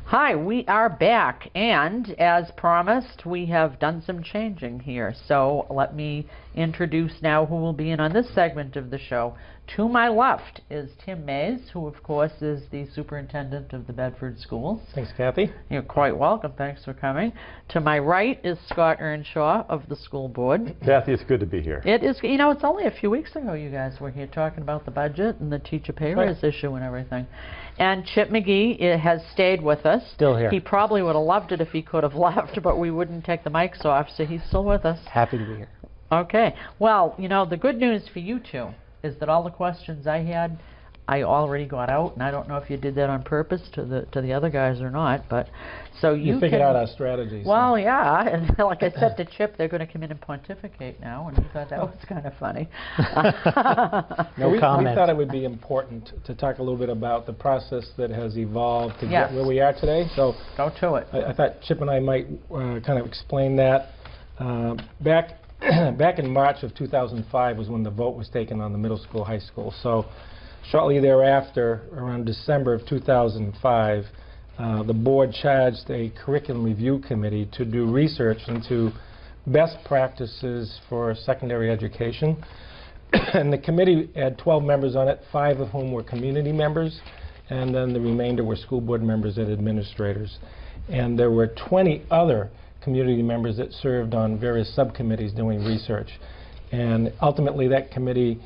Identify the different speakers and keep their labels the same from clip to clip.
Speaker 1: Hi, we are back, and as promised, we have done some changing here. So let me introduce now who will be in on this segment of the show. To my left is Tim Mays, who of course is the superintendent of the Bedford Schools.
Speaker 2: Thanks, Kathy.
Speaker 1: You're quite welcome. Thanks for coming. To my right is Scott Earnshaw of the school board.
Speaker 3: Kathy, it's good to be here.
Speaker 1: It is, you know, it's only a few weeks ago you guys were here talking about the budget and the teacher pay raise issue and everything. And Chip McGee has stayed with us.
Speaker 2: Still here.
Speaker 1: He probably would have loved it if he could have left, but we wouldn't take the mics off, so he's still with us.
Speaker 2: Happy to be here.
Speaker 1: Okay. Well, you know, the good news for you two is that all the questions I had, I already got out, and I don't know if you did that on purpose to the other guys or not, but so you
Speaker 2: figured out our strategies.
Speaker 1: Well, so. Yeah, and like I said to Chip, they're going to come in and pontificate now, and we thought that was kind of funny.
Speaker 2: No comment. We thought it would be important to talk a little bit about the process that has evolved to get where we are today. So
Speaker 1: go to it.
Speaker 2: I thought Chip and I might kind of explain that. Back in March of 2005 was when the vote was taken on the middle school, high school. So shortly thereafter, around December of 2005, the board charged a curriculum review committee to do research into best practices for secondary education. And the committee had 12 members on it, 5 of whom were community members, and then the remainder were school board members and administrators. And there were 20 other community members that served on various subcommittees doing research. And ultimately that committee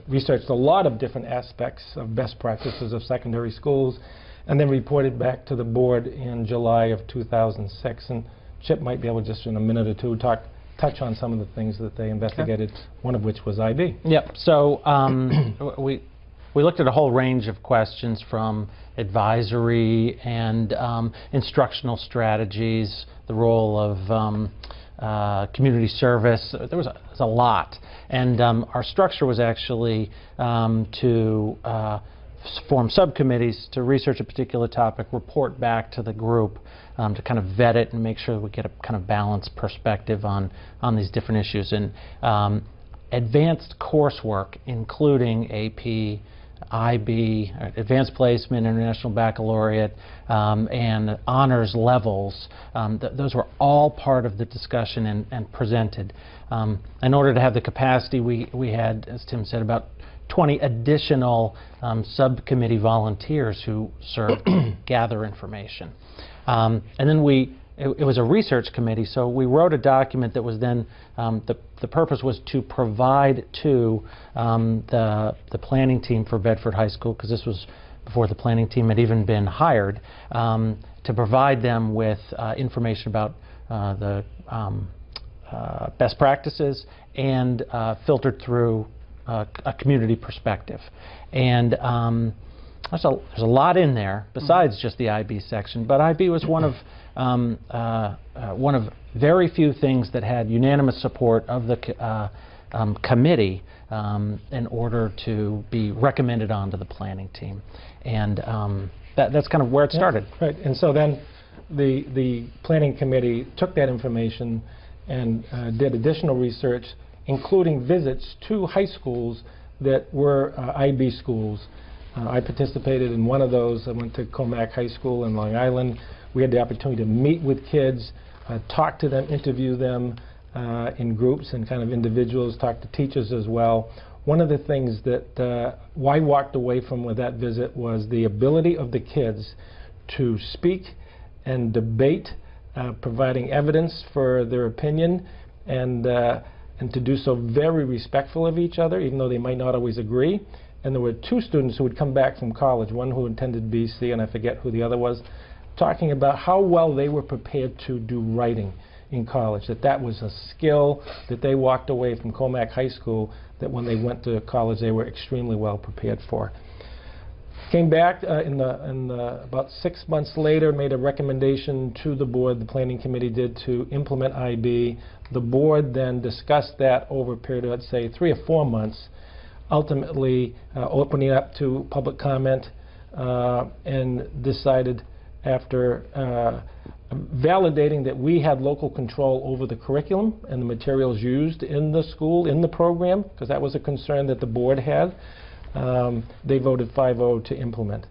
Speaker 2: researched a lot of different aspects of best practices of secondary schools, and then reported back to the board in July of 2006. And Chip might be able to just in a minute or two touch on some of the things that they investigated, one of which was IB.
Speaker 4: Yep. So we looked at a whole range of questions from advisory and instructional strategies, the role of community service. There was a lot. And our structure was actually to form subcommittees to research a particular topic, report back to the group to kind of vet it and make sure that we get a kind of balanced perspective on these different issues. And advanced coursework, including AP, IB, Advanced Placement, International Baccalaureate, and honors levels, those were all part of the discussion and presented. In order to have the capacity, we had, as Tim said, about 20 additional subcommittee volunteers who served to gather information. And then it was a research committee, so we wrote a document that was then, the purpose was to provide to the planning team for Bedford High School, because this was before the planning team had even been hired, to provide them with information about the best practices and filtered through a community perspective. And there's a lot in there besides just the IB section, but IB was one of very few things that had unanimous support of the committee in order to be recommended onto the planning team. And that's kind of where it started.
Speaker 2: Right, and so then the planning committee took that information and did additional research, including visits to high schools that were IB schools. I participated in one of those. I went to Comac High School in Long Island. We had the opportunity to meet with kids, talk to them, interview them in groups and kind of individuals, talk to teachers as well. One of the things that I walked away from with that visit was the ability of the kids to speak and debate, providing evidence for their opinion, and to do so very respectful of each other, even though they might not always agree. And there were 2 students who had come back from college, one who attended BC, and I forget who the other was, talking about how well they were prepared to do writing in college, that was a skill that they walked away from Comac High School that when they went to college they were extremely well prepared for. Came back about 6 months later, made a recommendation to the board, the planning committee did, to implement IB. The board then discussed that over a period of, let's say, 3 or 4 months, ultimately opening up to public comment, and decided after validating that we had local control over the curriculum and the materials used in the school, in the program, because that was a concern that the board had. They voted 5-0 to implement.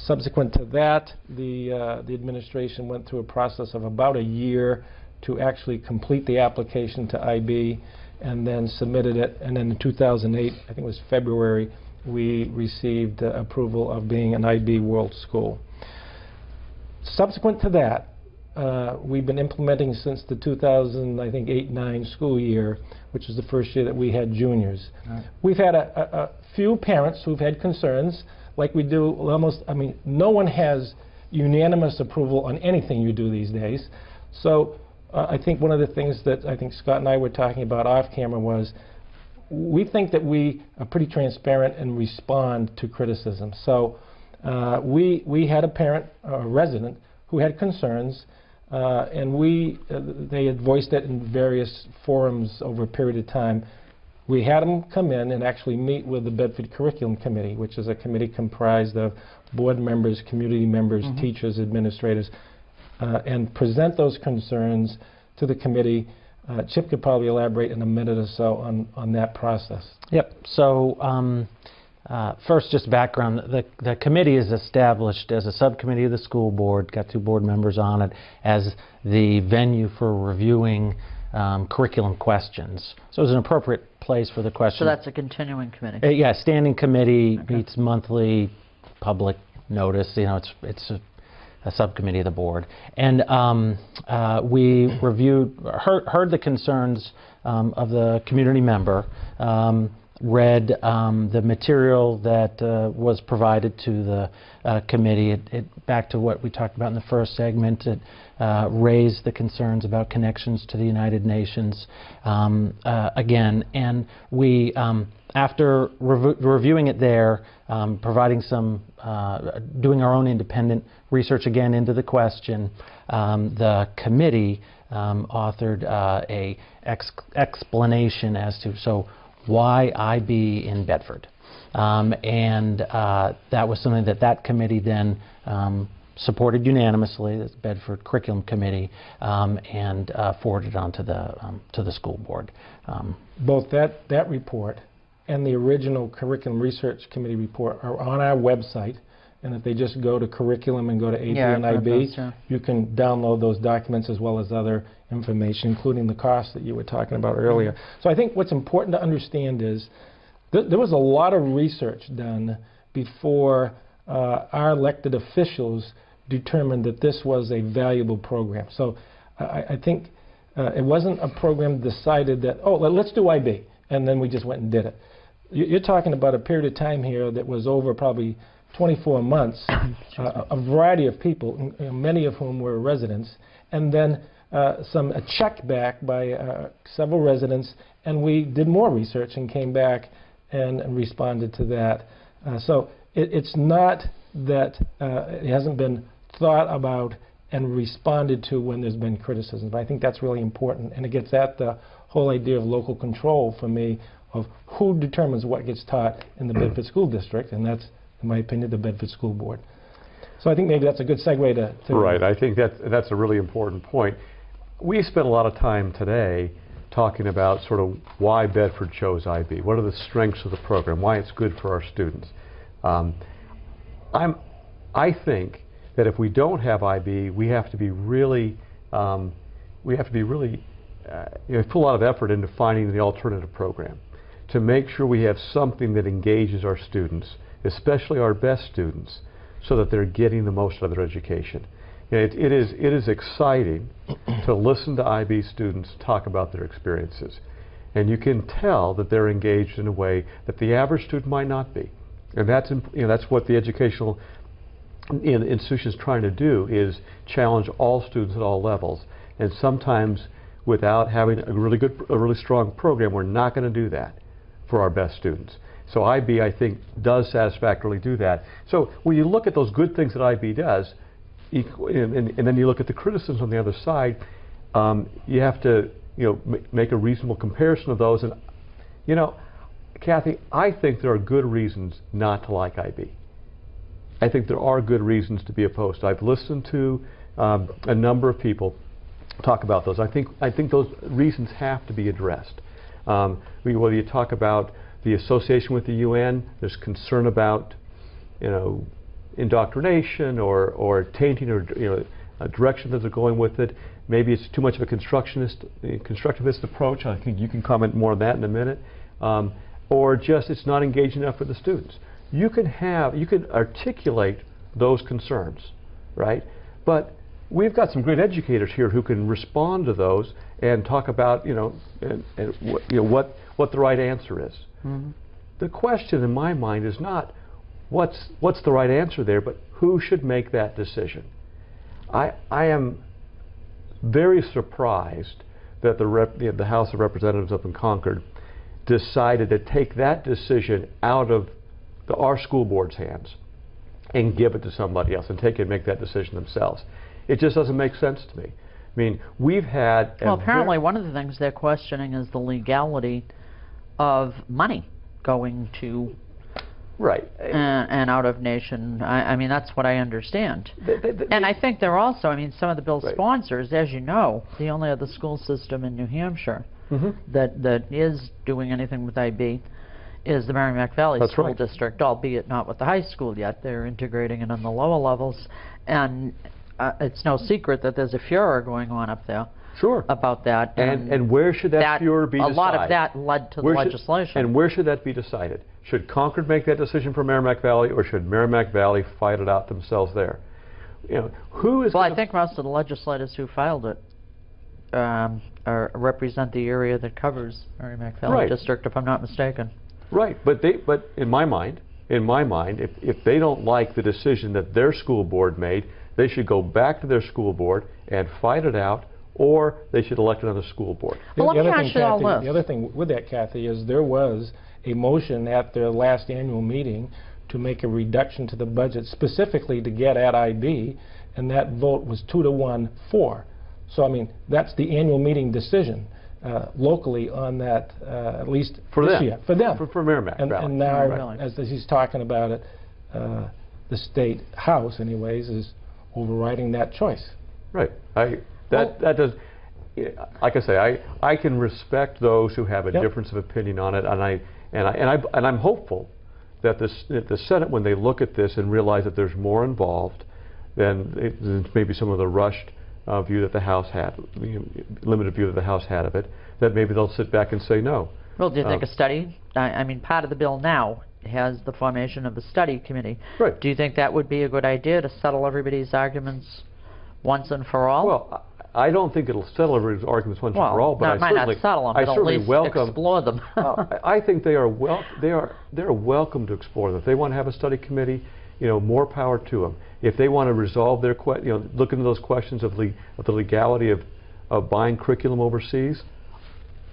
Speaker 2: Subsequent to that, the administration went through a process of about a year to actually complete the application to IB, and then submitted it. And then in 2008, I think it was February, we received approval of being an IB World School. Subsequent to that, we've been implementing since the 2008-9 school year, which is the first year that we had juniors. Right. We've had a few parents who've had concerns, like we do almost, I mean, no one has unanimous approval on anything you do these days. So I think one of the things that I think Scott and I were talking about off camera was we think that we are pretty transparent and respond to criticism. So we had a parent, a resident, who had concerns, and they had voiced it in various forums over a period of time. We had them come in and actually meet with the Bedford Curriculum Committee, which is a committee comprised of board members, community members, teachers, administrators, and present those concerns to the committee. Chip could probably elaborate in a minute or so on that process.
Speaker 4: Yep. So first, just background. The committee is established as a subcommittee of the school board, got 2 board members on it, as the venue for reviewing curriculum questions. So it's an appropriate place for the question.
Speaker 1: So that's a continuing committee?
Speaker 4: Yeah, standing committee, meets monthly, public notice. You know, it's a subcommittee of the board. And we heard the concerns of the community member, read the material that was provided to the committee. Back to what we talked about in the first segment, it raised the concerns about connections to the United Nations again. And we, after reviewing it there, providing some, doing our own independent research again into the question, the committee authored a explanation as to why IB in Bedford. And that was something that committee then supported unanimously, the Bedford Curriculum Committee, and forwarded on to the school board.
Speaker 2: Both that report and the original Curriculum Research Committee report are on our website, and if they just go to Curriculum and go to AP and IB, you can download those documents as well as other information, including the costs that you were talking about earlier. So I think what's important to understand is there was a lot of research done before our elected officials determined that this was a valuable program. So I think it wasn't a program decided that, oh, let's do IB, and then we just went and did it. You're talking about a period of time here that was over probably 24 months, a variety of people, many of whom were residents, and then a check back by several residents, and we did more research and came back and responded to that. So it's not that it hasn't been thought about and responded to when there's been criticism, but I think that's really important, and it gets at the whole idea of local control for me, of who determines what gets taught in the Bedford School District, and that's, in my opinion, the Bedford School Board. So I think maybe that's a good segue to
Speaker 3: Right, I think that's a really important point. We spent a lot of time today talking about sort of why Bedford chose IB. What are the strengths of the program? Why it's good for our students. I think that if we don't have IB, we have to be really, put a lot of effort into finding the alternative program to make sure we have something that engages our students, especially our best students, so that they're getting the most out of their education. It is exciting to listen to IB students talk about their experiences, and you can tell that they're engaged in a way that the average student might not be, and that's what the educational institution is trying to do, is challenge all students at all levels. And sometimes, without having a really strong program, we're not going to do that for our best students. So IB, I think, does satisfactorily do that. So when you look at those good things that IB does, and then you look at the criticisms on the other side, you have to make a reasonable comparison of those. And Kathy, I think there are good reasons not to like IB. I think there are good reasons to be opposed. I've listened to a number of people talk about those. I think those reasons have to be addressed. Whether you talk about the association with the UN, there's concern about indoctrination or tainting or a direction that they're going with it. Maybe it's too much of a constructivist approach. I think you can comment more on that in a minute. Or just it's not engaging enough for the students. You can articulate those concerns, right? But we've got some great educators here who can respond to those and talk about what the right answer is.
Speaker 1: Mm-hmm.
Speaker 3: The question in my mind is not what's the right answer there, but who should make that decision. I am very surprised that the House of Representatives up in Concord decided to take that decision out of our school board's hands and give it to somebody else and make that decision themselves. It just doesn't make sense to me. I mean, we've had...
Speaker 1: Well, apparently one of the things they're questioning is the legality of money going to...
Speaker 3: Right.
Speaker 1: And out of nation. I mean, that's what I understand. And I think they're also, I mean, some of the bill's sponsors, as you know, the only other school system in New Hampshire that is doing anything with IB is the Merrimack Valley School District, albeit not with the high school yet. They're integrating it on the lower levels. And it's no secret that there's a furor going on up there.
Speaker 3: Sure.
Speaker 1: About that.
Speaker 3: And where should that furor be decided?
Speaker 1: A lot of that led to the legislation.
Speaker 3: And where should that be decided? Should Concord make that decision for Merrimack Valley, or should Merrimack Valley fight it out themselves there? Who is...
Speaker 1: Well, I think most of the legislators who filed it represent the area that covers Merrimack Valley District, if I'm not mistaken.
Speaker 3: Right, but in my mind, if they don't like the decision that their school board made, they should go back to their school board and fight it out, or they should elect another school board.
Speaker 1: Well, let me ask you all this.
Speaker 2: The other thing with that, Kathy, is there was a motion at their last annual meeting to make a reduction to the budget specifically to get at IB, and that vote was 2-1 for. So, I mean, that's the annual meeting decision locally on that, at least
Speaker 3: for
Speaker 2: this
Speaker 3: them.
Speaker 2: year. For them.
Speaker 3: For Merrimack Valley.
Speaker 2: And now, as he's talking about it, the State House, anyways, is overriding that choice.
Speaker 3: Right. That does. Like I say, I can respect those who have a difference of opinion on it, and I'm hopeful that the Senate, when they look at this and realize that there's more involved than maybe some of the rushed view that the House had, limited view that the House had of it, that maybe they'll sit back and say no.
Speaker 1: Well, do you think a study? I mean, part of the bill now has the formation of a study committee.
Speaker 3: Right.
Speaker 1: Do you think that would be a good idea to settle everybody's arguments once and for all?
Speaker 3: Well, I don't think it'll settle everybody's arguments once and for all, but
Speaker 1: it might not settle them, but at least explore them.
Speaker 3: I think they're welcome to explore them. If they want to have a study committee, more power to them. If they want to resolve their look into those questions of the legality of buying curriculum overseas,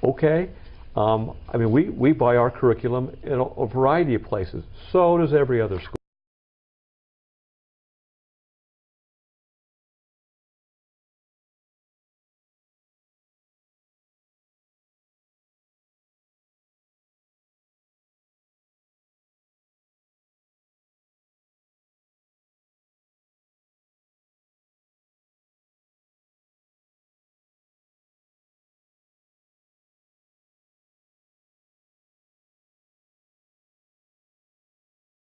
Speaker 3: okay. I mean, we buy our curriculum in a variety of places. So does every other school.